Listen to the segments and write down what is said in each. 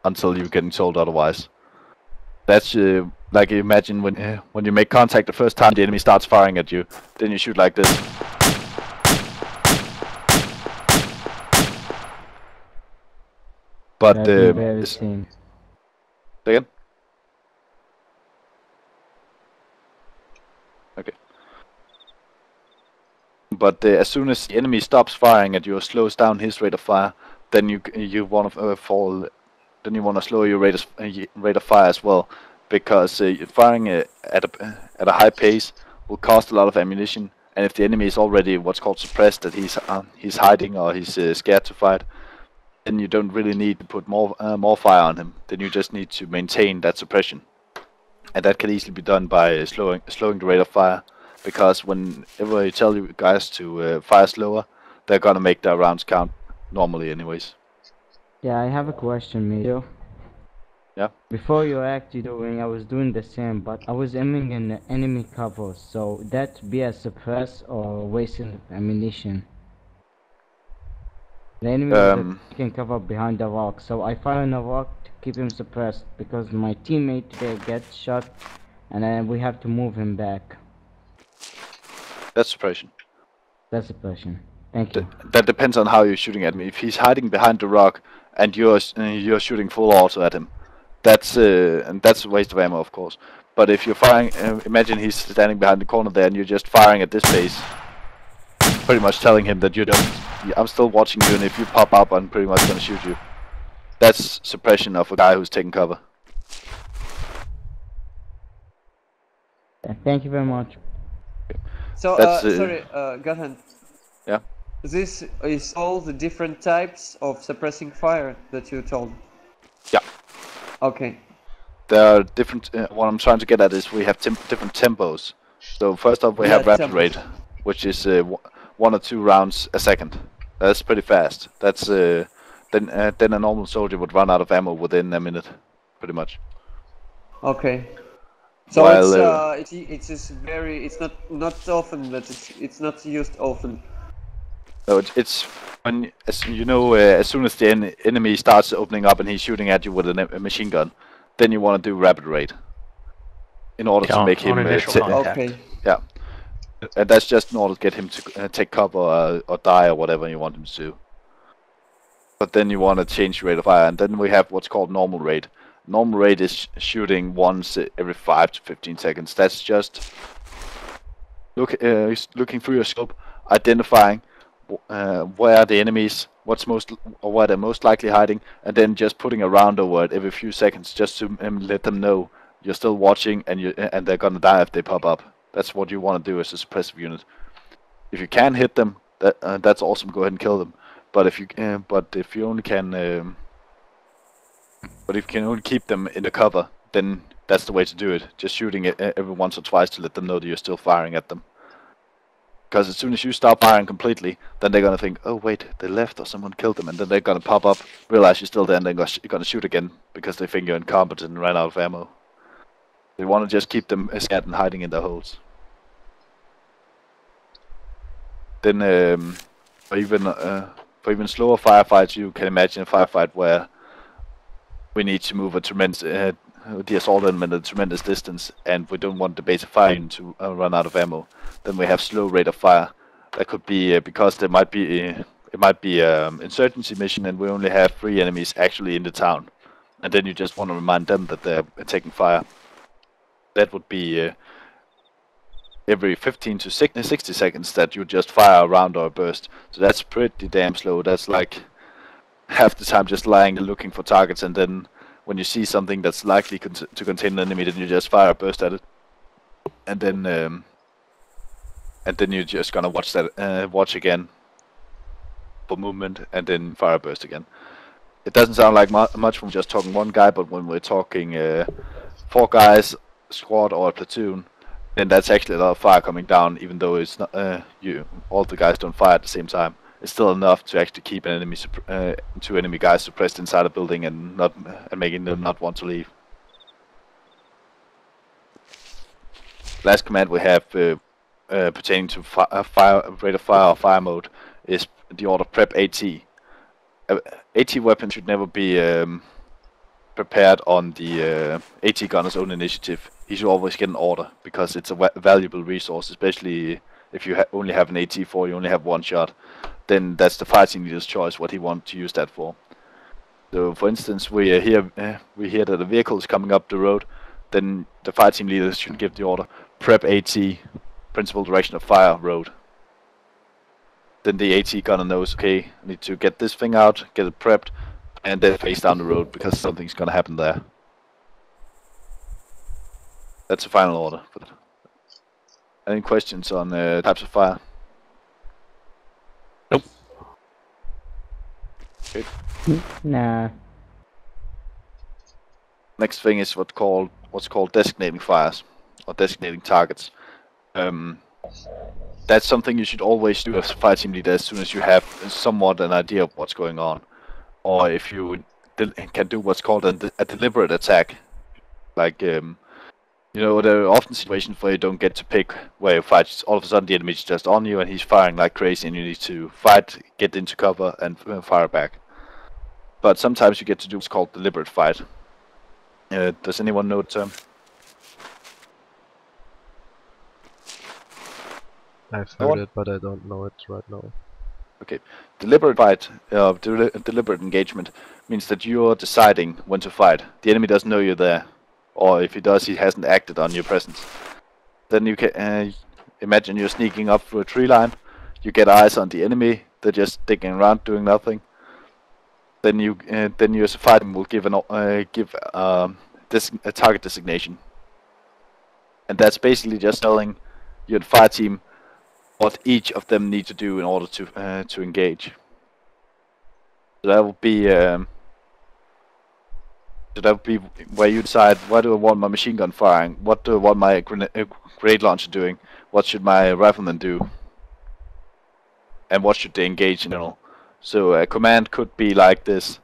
until you're getting told otherwise. That's like imagine when you make contact the first time the enemy starts firing at you, then you shoot like this. But again? Okay. But as soon as the enemy stops firing at you or slows down his rate of fire, then you want to fall. Then you want to slow your rate of fire as well, because firing at a high pace will cost a lot of ammunition. And if the enemy is already what's called suppressed, that he's hiding or he's scared to fight, then you don't really need to put more fire on him. Then you just need to maintain that suppression, and that can easily be done by slowing the rate of fire. Because whenever you tell you guys to fire slower, they're gonna make their rounds count normally, anyways. Yeah, I have a question, Mito. Yeah. Before you actually doing, I was doing the same, but I was aiming in the enemy cover, so that be a suppress or wasting ammunition. The enemy was taking cover behind the rock, so I fire on the rock to keep him suppressed because my teammate gets shot, and then we have to move him back. That's suppression. That's suppression. Thank you. That depends on how you're shooting at him. If he's hiding behind the rock and you're shooting full auto at him, that's a waste of ammo, of course. But if you're firing, imagine he's standing behind the corner there and you're just firing at this pace, pretty much telling him that I'm still watching you, and if you pop up, I'm pretty much gonna shoot you. That's suppression of a guy who's taking cover. Thank you very much. So, sorry, Gathan. Yeah. This is all the different types of suppressing fire that you told. Yeah. Okay. There are different. What I'm trying to get at is we have different tempos. So first off, we have rapid rate, which is 1 or 2 rounds a second. That's pretty fast. That's then a normal soldier would run out of ammo within a minute, pretty much. Okay. So while, it's not often that it's not used often. No, it's when, as you know, as soon as the enemy starts opening up and he's shooting at you with a machine gun, then you want to do rapid rate in order to make him okay. Yeah, and that's just in order to get him to take cover or die or whatever you want him to do. But then you want to change the rate of fire, and then we have what's called normal rate. Normal rate is shooting once every 5 to 15 seconds. That's just looking through your scope, identifying where the enemies, where they're most likely hiding, and then just putting a round over it every few seconds, just to let them know you're still watching, and they're gonna die if they pop up. That's what you want to do as a suppressive unit. If you can hit them, that's awesome. Go ahead and kill them. But if you only can. But if you can only keep them in the cover, then that's the way to do it. Just shooting it every once or twice to let them know that you're still firing at them. Because as soon as you stop firing completely, then they're gonna think, oh wait, they left or someone killed them, and then they're gonna pop up, realize you're still there, and they're gonna shoot again because they think you're incompetent and ran out of ammo. They want to just keep them scared and hiding in their holes. Then for even slower firefights, you can imagine a firefight where we need to move a tremendous, the assault element a tremendous distance, and we don't want the base of fire to run out of ammo. Then we have slow rate of fire. That could be because there might be it might be insurgency mission, and we only have 3 enemies actually in the town, and then you just want to remind them that they're taking fire. That would be every 15 to 60 seconds that you just fire a round or a burst. So that's pretty damn slow. That's like half the time just lying looking for targets, and then when you see something that's likely to contain an enemy, then you just fire a burst at it, and then you're just gonna watch again for movement, and then fire a burst again. It doesn't sound like much from just talking one guy, but when we're talking 4 guys, squad or a platoon, then that's actually a lot of fire coming down, even though it's not all the guys don't fire at the same time. It's still enough to actually keep an enemy 2 enemy guys suppressed inside a building and making them not want to leave. Last command we have pertaining to rate of fire or fire mode is the order prep AT. AT weapon should never be prepared on the AT gunner's own initiative. He should always get an order, because it's a valuable resource, especially if you only have an AT4, you only have one shot. Then that's the fighting leader's choice what he wants to use that for. So, for instance, we hear that a vehicle is coming up the road. Then the fighting leader should give the order: prep AT, principal direction of fire, road. Then the AT gunner knows, okay, I need to get this thing out, get it prepped, and then face down the road, because something's gonna happen there. That's the final order. Any questions on types of fire? Nope. Okay. Nah. Next thing is what's called designating fires, or designating targets. That's something you should always do as a fire team leader as soon as you have somewhat an idea of what's going on, or if you can do what's called a deliberate attack. Like, you know, there are often situations where you don't get to pick where you fight. All of a sudden the enemy's just on you and he's firing like crazy, and you need to fight, get into cover, and fire back. But sometimes you get to do what's called deliberate fight. Does anyone know the term? I've heard it, but I don't know it right now. Okay. Deliberate fight, deliberate engagement, means that you're deciding when to fight. The enemy doesn't know you're there. Or if he does, he hasn't acted on your presence. Then you can imagine you're sneaking up through a tree line. You get eyes on the enemy. They're just digging around, doing nothing. Then you as a fighter will give a target designation, and that's basically just telling your fire team what each of them need to do in order to engage. So that would be. So that would be where you decide, where do I want my machine gun firing? What do I want my grenade launcher doing? What should my rifleman do? And what should they engage in general? So a command could be like this: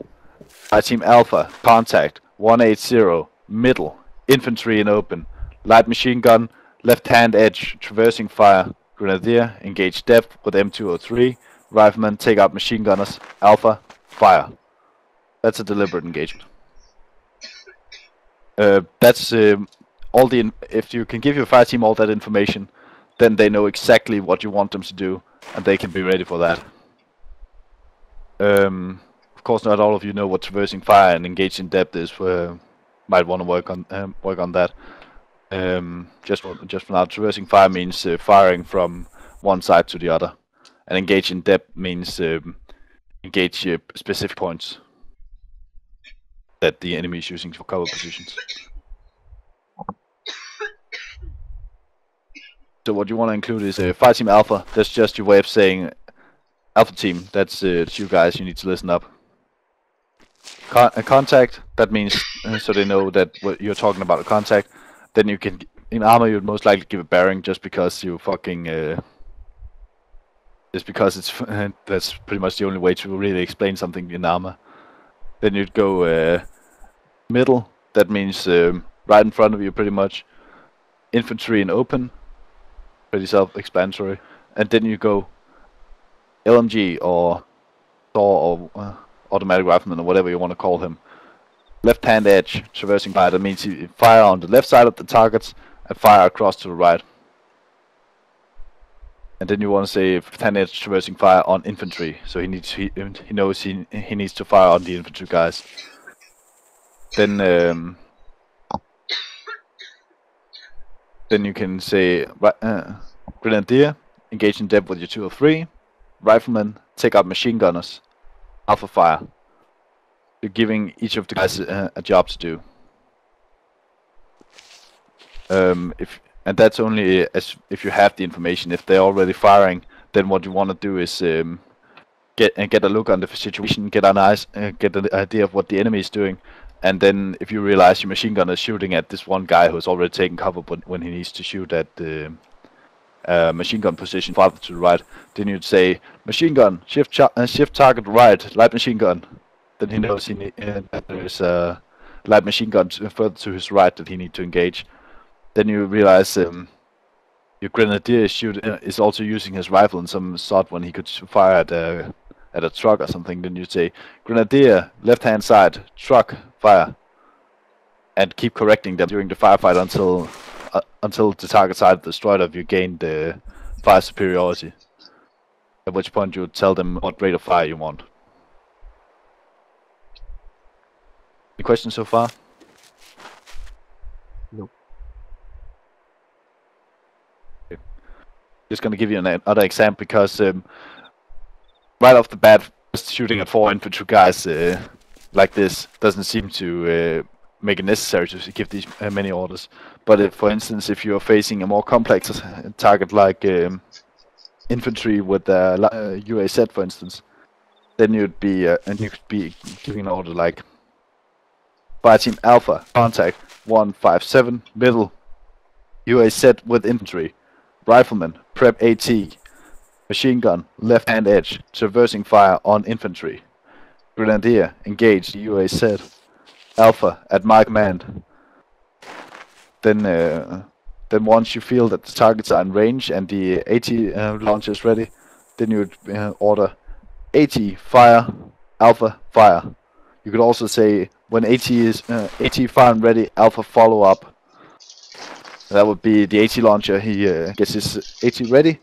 Fire Team Alpha, contact, 180, middle, infantry in open, light machine gun, left hand edge, traversing fire, grenadier, engage depth with M203, rifleman, take out machine gunners, Alpha, fire. That's a deliberate engagement. That's all the. If you can give your fire team all that information, then they know exactly what you want them to do, and they can be ready for that. Of course, not all of you know what traversing fire and engage in depth is. Might want to work on that. Just for now, traversing fire means firing from one side to the other, and engage in depth means engage specific points that the enemy is using for cover positions. So what you want to include is Fire Team Alpha. That's just your way of saying Alpha Team. That's you guys. You need to listen up. Contact. That means so they know that what you're talking about a contact. Then you can, in ArmA, you'd most likely give a bearing just because you fucking. Just because it's that's pretty much the only way to really explain something in ArmA. Then you'd go middle. That means right in front of you, pretty much. Infantry in open. Pretty self-explanatory. And then you go LMG or Thor or automatic rifleman or whatever you want to call him. Left-hand edge, traversing fire. That means you fire on the left side of the targets and fire across to the right. And then you want to say left-hand edge, traversing fire on infantry. So he knows he needs to fire on the infantry guys. Then you can say grenadier, engage in depth with your 2 or 3. Rifleman, take out machine gunners. Alpha fire. You're giving each of the guys a job to do. And that's only if you have the information. If they're already firing, then what you want to do is get a look on the situation, get an idea of what the enemy is doing, and then if you realize your machine gunner is shooting at this one guy who's already taken cover, but when he needs to shoot at the machine gun position farther to the right, then you'd say machine gun, shift target right, light machine gun. Then he knows that there is a light machine gun further to his right that he needs to engage. Then you realize your grenadier is also using his rifle in some sort when he could fire at at a truck or something, then you say Grenadier, left hand side, truck, fire, and keep correcting them during the firefight until the target side destroyed or you gain the fire superiority. At which point you tell them what rate of fire you want. Any questions so far? Nope. Okay. Just gonna give you another example because right off the bat, just shooting at 4 infantry guys like this doesn't seem to make it necessary to give these many orders. But if, for instance, if you're facing a more complex target like infantry with UAZ, for instance, then you'd be and you could be giving an order like Fire Team Alpha, contact 157, middle, UAZ with infantry, rifleman, prep AT, machine gun, left hand edge, traversing fire on infantry, Grenadier, engage UAZ, Alpha at my command. Then once you feel that the targets are in range and the AT launcher is ready, then you would order AT fire, Alpha fire. You could also say when AT is AT fire and ready, Alpha follow up. That would be the AT launcher. He gets his AT ready,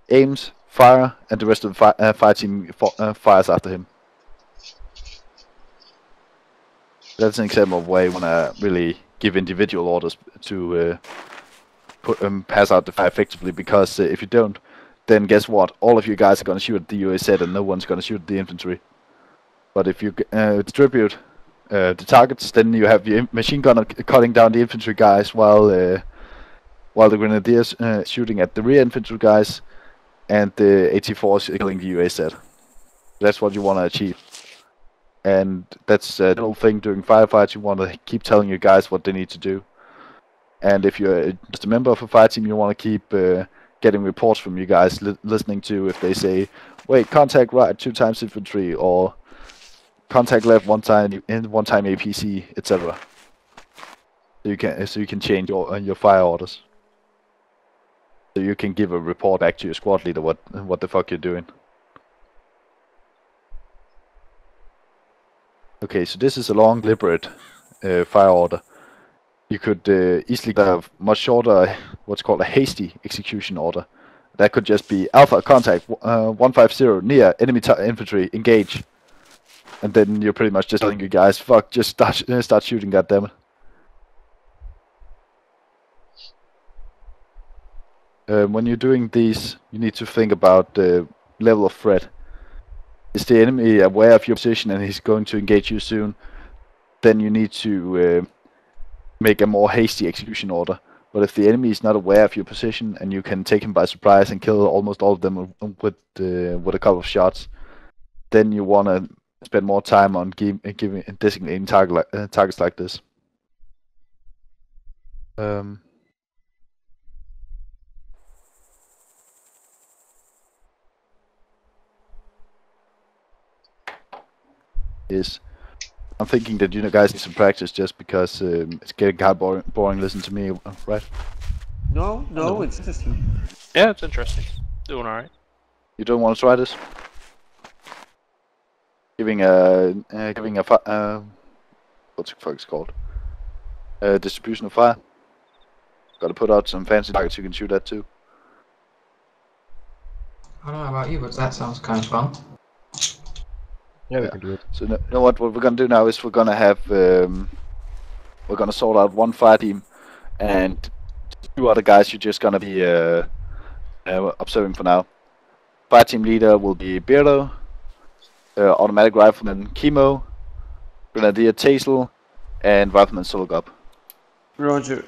aims, fire, and the rest of the fire team fires after him. That's an example of where you want to really give individual orders to pass out the fire effectively, because if you don't, then guess what? All of you guys are going to shoot at the UAZ and no one's going to shoot at the infantry. But if you distribute the targets, then you have your machine gunner cutting down the infantry guys while the grenadiers shooting at the rear infantry guys, and the AT4s killing the UAZ. That's what you want to achieve. And that's the whole thing during firefights. You want to keep telling your guys what they need to do. And if you're just a member of a fire team, you want to keep getting reports from you guys, listening to if they say, wait, contact right 2 times infantry, or contact left 1 time APC, etc. So you can change your fire orders. So you can give a report back to your squad leader what the fuck you're doing. Okay, so this is a long, deliberate fire order. You could easily have much shorter, what's called a hasty execution order. That could just be Alpha contact 150 near enemy infantry, engage. And then you're pretty much just telling you guys, fuck, just start shooting, goddammit. When you're doing these, you need to think about the level of threat. Is the enemy aware of your position and he's going to engage you soon? Then you need to make a more hasty execution order. But if the enemy is not aware of your position and you can take him by surprise and kill almost all of them with a couple of shots, then you want to spend more time on designating targets like this. Is I'm thinking that you guys need some practice, just because it's getting kind of boring. Listen to me, right? No, it's interesting. Yeah, it's interesting. Doing alright. You don't want to try this? Giving a what's the fuck it's called? Distribution of fire. Got to put out some fancy targets you can shoot at too. I don't know about you, but that sounds kind of fun. Yeah, we can do it. So you know what we're gonna do now is we're gonna have we're gonna sort out 1 fire team, and 2 other guys you're just gonna be observing for now. Fire team leader will be Beardo, automatic rifleman Chemo, grenadier Tazel, and rifleman Sologub. Roger.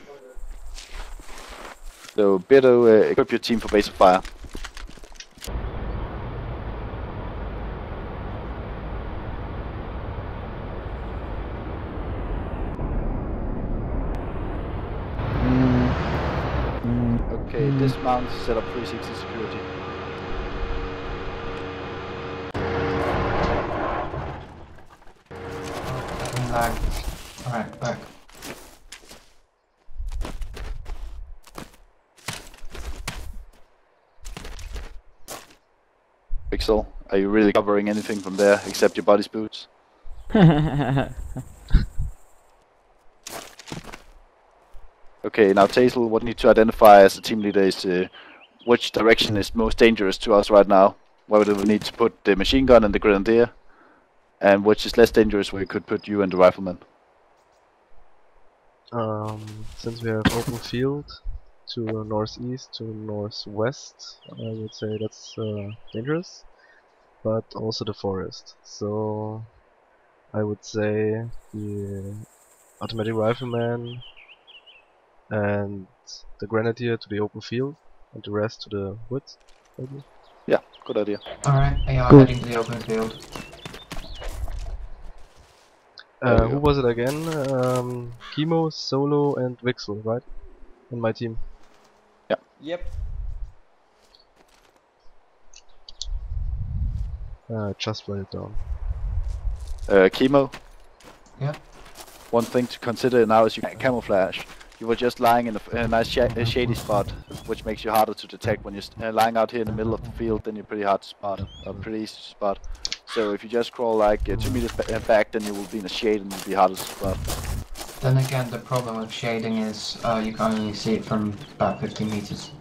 So Beardo, equip your team for base of fire. Okay, dismount, set up 360 security. Lag. Alright, back. Pixel, Are you really covering anything from there except your body's boots? Okay, now Tazel, what you need to identify as a team leader is which direction is most dangerous to us right now. Where do we need to put the machine gun and the grenadier? And which is less dangerous where you could put you and the rifleman? Since we have open field to northeast to northwest, I would say that's dangerous, but also the forest. So I would say the automatic rifleman and the grenadier to the open field, and the rest to the woods, maybe. Yeah, good idea. Alright, AR Good. heading to the open field. There we Who go. was it again? Chemo, Solo, and Vixel, right? In my team. Yep. Just write it down. Chemo? Yeah. One thing to consider now is you can camouflage. You were just lying in a nice shady spot, which makes you harder to detect. When you're lying out here in the middle of the field, then you're pretty hard to spot, or pretty easy to spot. So if you just crawl like 2 meters back, then you will be in a shade and you'll be harder to spot. Then again, the problem with shading is you can only see it from about 15 meters.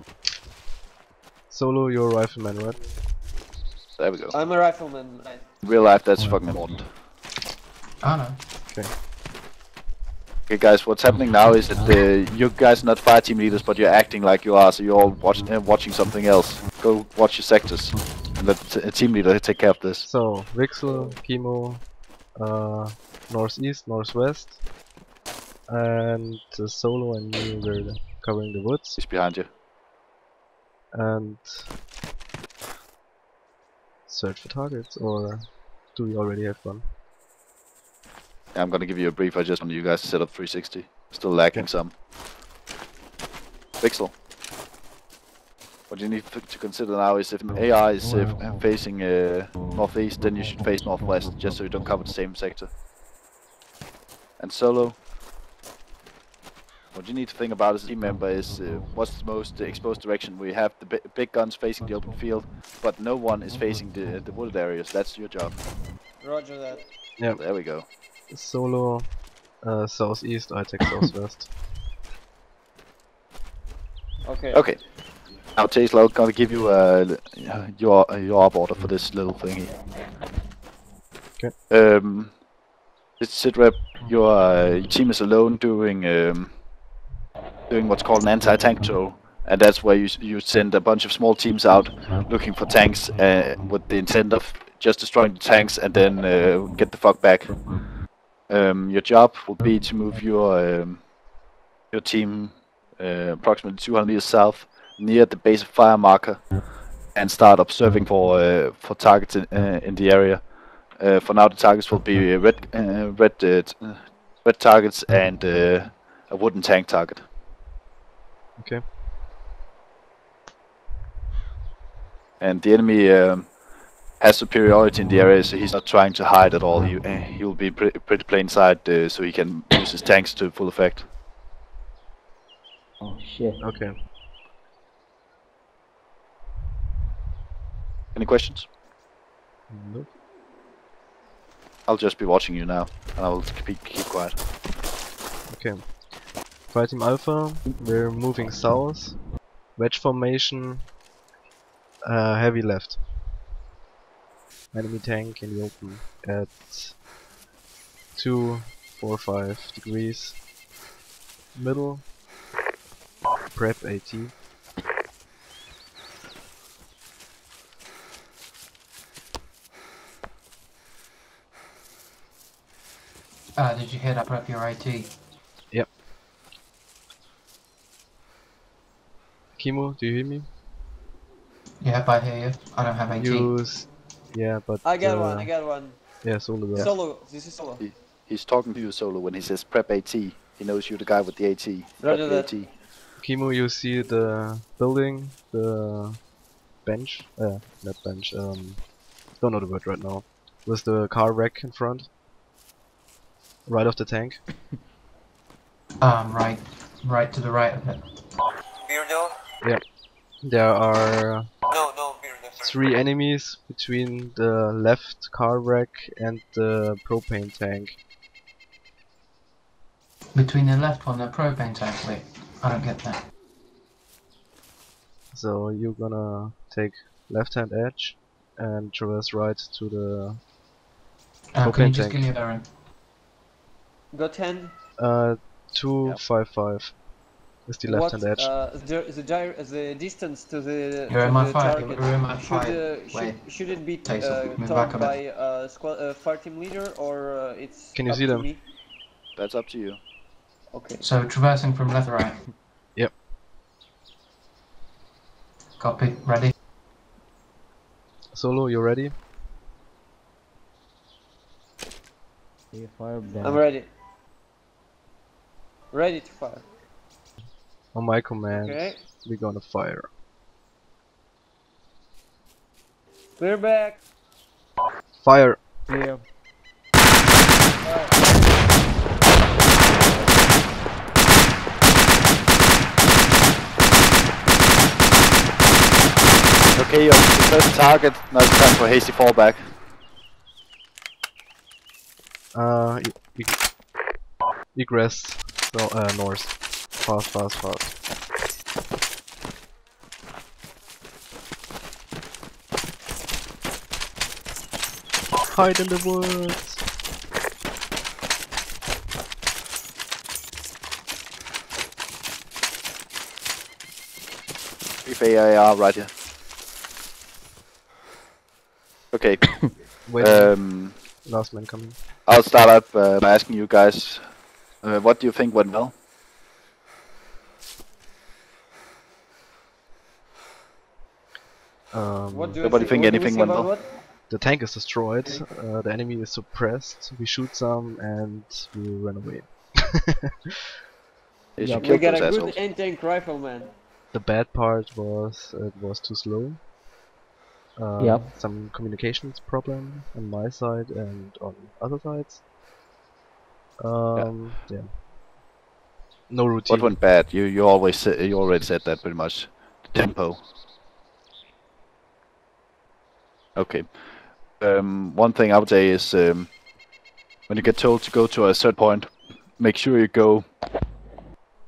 Solo, you're a rifleman, right? There we go. I'm a rifleman. In real life, that's fucking important. Oh no. Okay, guys, what's happening now is that you guys are not fire team leaders, but you're acting like you are, so you're all watching something else. Go watch your sectors, and let the team leader take care of this. So, Vixel, Chemo, northeast, northwest, and Solo and you were covering the woods, He's behind you. and search for targets, or do we already have one? Yeah, I'm gonna give you a brief. I just want you guys to set up 360. Still lacking some. Pixel. What you need to consider now is if AI is facing northeast, then you should face northwest, just so you don't cover the same sector. And Solo. What you need to think about as a team member is what's the most exposed direction. We have the big guns facing the open field, but no one is facing the wooded areas. That's your job. Roger that. Yeah. There we go. Solo, southeast, I take southwest. Okay. Okay. Now Tesla, I'm gonna give you your op order for this little thingy. Okay. This sitrep, your team is alone doing what's called an anti-tank tow, and that's where you send a bunch of small teams out looking for tanks with the intent of just destroying the tanks and then get the fuck back. Your job will be to move your team approximately 200 meters south, near the base of fire marker, and start observing for targets in the area. For now, the targets will be red targets and a wooden tank target. Okay. And the enemy has superiority in the area, so he's not trying to hide at all. He will be pretty plain sight, so he can use his tanks to full effect. Oh shit. Okay. Any questions? Nope. I'll just be watching you now, and I'll keep quiet. Okay. Fire Team Alpha, we're moving south. Wedge formation, heavy left. Enemy tank in the open at 245 degrees. Middle. Prep AT. Did you hear that? Prep your IT. Yep. Chemo, do you hear me? Yep, I hear you. I don't have AT. Use. Yeah, but. I got one. I got one. Yeah, Solo. Yeah. Solo. This is Solo. He's talking to you, Solo, when he says prep AT. He knows you're the guy with the AT. Prep Roger that. AT. Chemo, you see the building, the bench. Not bench. Don't know the word right now. With the car wreck in front. Right of the tank. Right to the right of it. Beardo? There are No, Beardo. 3 enemies between the left car wreck and the propane tank. Between the left one and the propane tank. Wait, I don't get that. So you're gonna take left hand edge and traverse right to the Can you propane just tank. give me a bearing? Got 10. 255 is the left hand edge. The distance to the You're in my fire. target You're in my fire. Wait. should it be Taser, move back a told by fire team leader or it's Can you up see to them? me? That's up to you. Okay. So traversing from left to right. Yep. Copy. Ready? Solo, you ready? You fire back. I'm ready. Ready to fire. On my command, Okay. we're gonna fire. We're back. Fire! Clear. Okay, you're the first target. Now it's time for hasty fallback. Egress, so, north. Fast, fast, fast. Hide in the woods! If AIR right here. Okay. Wait, last man coming. I'll start up by asking you guys, what do you think went well? What do Nobody you think what do we anything say went about well? what? The tank is destroyed, the enemy is suppressed, we shoot some, and we run away. Yes, Yeah, you We killed got those a assholes. good anti-tank rifleman. The bad part was it was too slow. Yep. Some communications problem on my side and on other sides. Yeah. No routine. What went bad? You already said that pretty much. The tempo. Okay. One thing I would say is when you get told to go to a certain point, make sure you go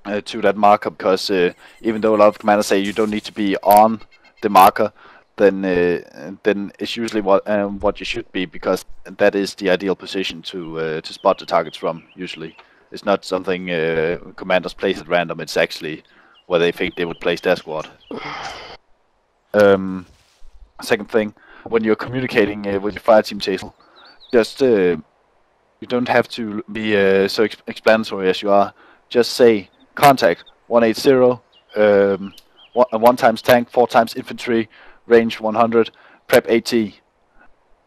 to that marker, because even though a lot of commanders say you don't need to be on the marker, then it's usually what you should be, because that is the ideal position to spot the targets from. Usually, it's not something commanders place at random. It's actually where they think they would place their squad. Second thing, when you're communicating with your fire team, Chasel, just you don't have to be so explanatory as you are. Just say contact 180, 1 times tank, 4 times infantry, range 100, prep AT,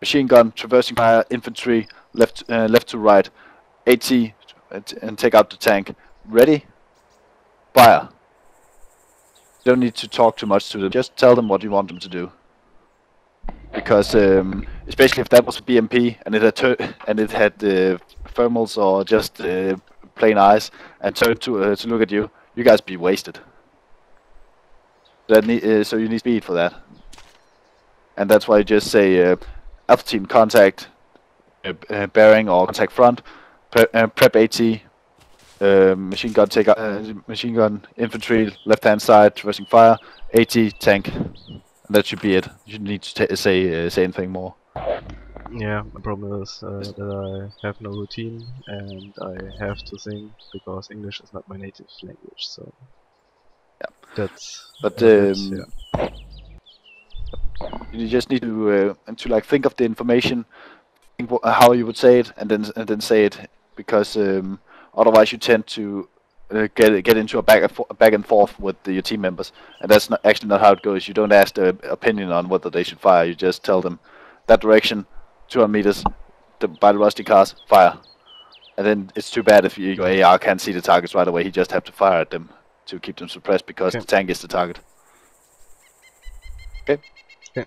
machine gun, traversing fire, infantry, left to right, AT, and take out the tank. Ready? Fire. You don't need to talk too much to them. Just tell them what you want them to do. Because especially if that was a BMP and it had thermals or just plain eyes and turned to look at you, you guys be wasted. So you need speed for that, and that's why you just say Alpha Team contact bearing or contact front, prep AT, machine gun take machine gun infantry left hand side traversing fire, AT tank. That should be it. You shouldn't need to say anything more. Yeah, the problem is that I have no routine and I have to sing because English is not my native language. So yeah, that's. But yeah. You just need to like think of the information, think how you would say it, and then say it, because otherwise you tend to get into a back and forth with your team members, and that's actually not how it goes. You don't ask their opinion on whether they should fire. You just tell them that direction, 200 meters, by the rusty cars, fire. And then it's too bad if your AR can't see the targets right away. He just have to fire at them to keep them suppressed, because the tank is the target. Okay. Okay.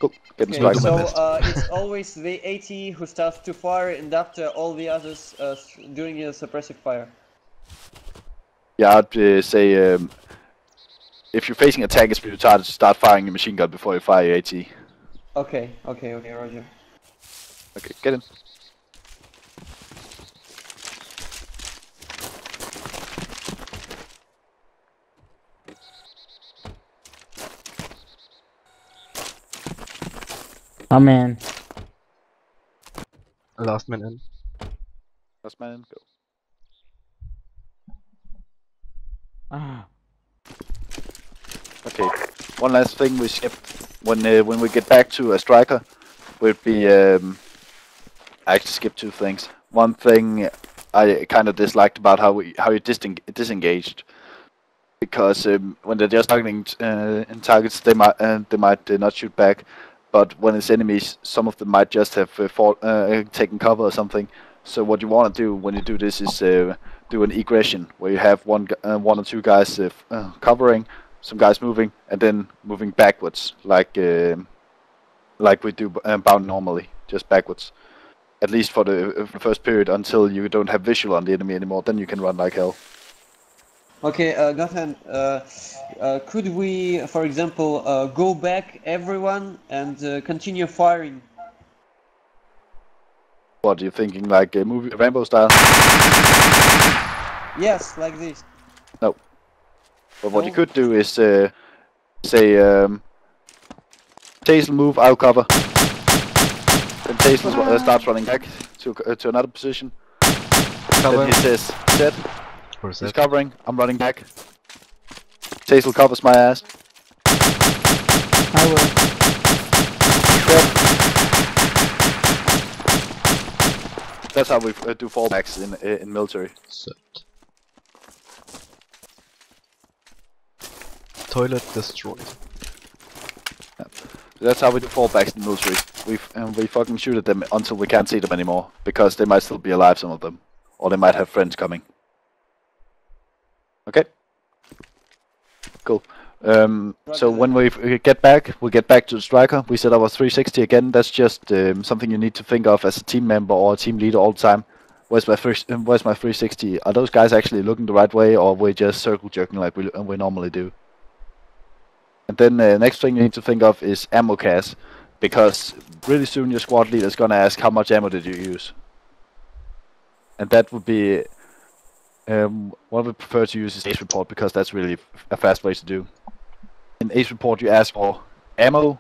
Cool. Getting Okay, strike. so it's always the AT who starts to fire, and after all the others doing a suppressive fire. Yeah, I'd say If you're facing a tank, it's pretty hard to start firing your machine gun before you fire your AT. Okay, Roger. Okay, get in. I'm in. Last man in. Last man in, go. Ah, Okay, one last thing we skipped. When we get back to a striker, would be I actually skipped two things. One thing I kind of disliked about how you disengaged, because when they're just targeting in targets, they might not shoot back, but when it's enemies, some of them might just have taken cover or something. So what you want to do when you do this is do an egression, where you have one or two guys covering, some guys moving, and then moving backwards, like we do bound normally, just backwards. At least for the first period, until you don't have visual on the enemy anymore, then you can run like hell. Okay, Gothan, could we, for example, go back everyone and continue firing? What are you thinking, like movie Rambo style? Yes, like this. No. But what you No? could do is say, Tazel move, I'll cover. Then Tazel starts running back to another position. Cover. Then he says, set. Or He's set. covering, I'm running back. Tazel covers my ass. I will. Set. That's how we do fallbacks in military. Set. Toilet destroyed. That's how we do fallbacks in military. We fucking shoot at them until we can't see them anymore, because they might still be alive, some of them, or they might have friends coming. Okay. Cool. So when we get back, we'll get back to the striker. We set our 360 again. That's just something you need to think of as a team member or a team leader all the time. Where's my 360? Are those guys actually looking the right way, or are we just circle jerking like we normally do? And then the next thing you need to think of is ammo cache, because really soon your squad leader is gonna ask how much ammo did you use. And that would be what we prefer to use is Ace Report, because that's really a fast way to do. In Ace Report you ask for ammo,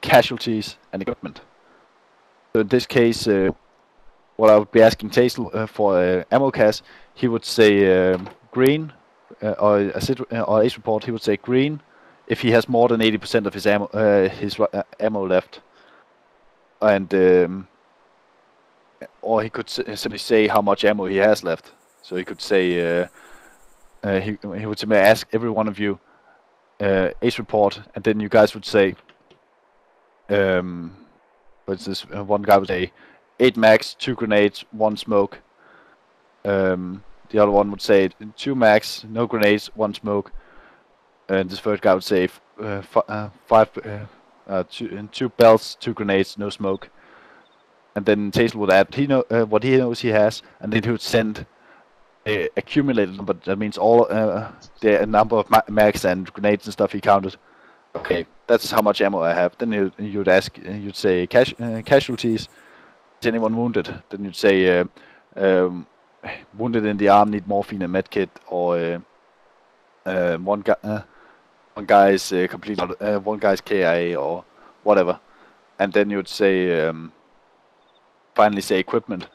casualties, and equipment. So in this case, what I would be asking Tazel for ammo cache, he would say green, or Ace Report, he would say green if he has more than 80% of his ammo left, and or he could simply say how much ammo he has left. So he could say he would simply ask every one of you Ace Report, and then you guys would say, for instance, one guy would say 8 max, 2 grenades, 1 smoke. The other one would say 2 max, no grenades, 1 smoke. And this third guy would say 2 belts, 2 grenades, no smoke. And then Tazel would add what he knows he has, and then he would send a accumulated number. That means all the number of mags and grenades and stuff he counted. Okay, that's how much ammo I have. Then you'd ask, you'd say casualties. Is anyone wounded? Then you'd say wounded in the arm, need morphine and medkit, or one guy's complete, one guy's KIA or whatever. And then you'd say finally say equipment.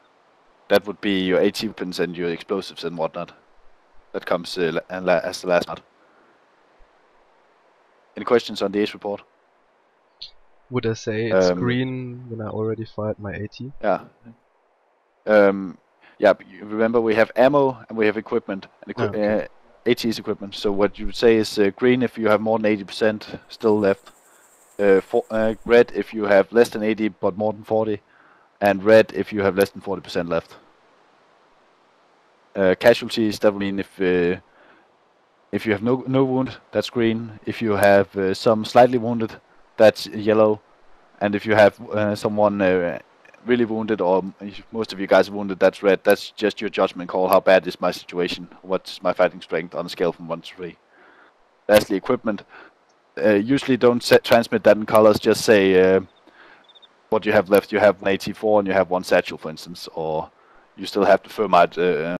That would be your AT weapons and your explosives and whatnot. That comes as the last part. Any questions on the Ace Report? Would I say it's green when I already fired my AT? Yeah. Yeah, but you remember we have ammo and we have equipment. And AT is equipment. So what you would say is green if you have more than 80% still left. Red if you have less than 80 but more than 40. And red if you have less than 40% left. Casualties, that would mean if you have no wound, that's green. If you have some slightly wounded, that's yellow. And if you have someone really wounded, or most of you guys are wounded, that's red. That's just your judgment call. How bad is my situation? What's my fighting strength on a scale from 1 to 3? lastly equipment. Usually don't transmit that in colors. Just say what you have left. You have 184 and you have one satchel, for instance, or you still have the thermite